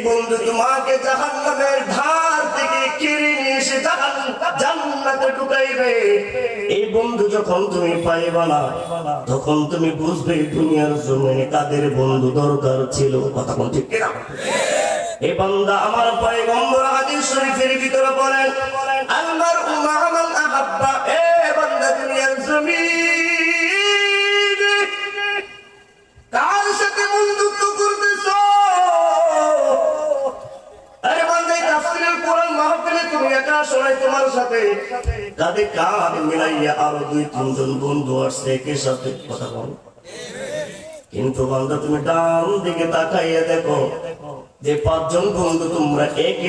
বন্ধু তোমাকে জাহান্নামের ধার থেকে কিনে নিয়ে এসে জান্নাতে ঢুকাইবে। এই বন্ধু যখন তুমি পাইবা না, তখন তুমি বুঝবে দুনিয়ার জমিনে কাদের বন্ধু দরকার ছিল। কথা কোন ঠিক কিনা? এই বান্দা আমার পয়গম্বর হাদিস শরীফের ভিতরে বলেন, আল্লাহর উম্মামান আহাব্বা। এ বান্দা দুনিয়ার জমিনে কার সাথে বন্ধুত্ব করতেছো? আরে বান্দা, এই তাফসীরের কোরআন মাহফিলে তুমি একা শোনাই, তোমার সাথে কাঁধে কাঁধ মিলাইয়া আরো 2-3 জন বন্ধু আসছে একের সাথে। কথা বল। কিন্তু বান্দা তুমি ডান দিকে তাকাইয়া দেখো যে 5 জন বন্ধু তোমরা একে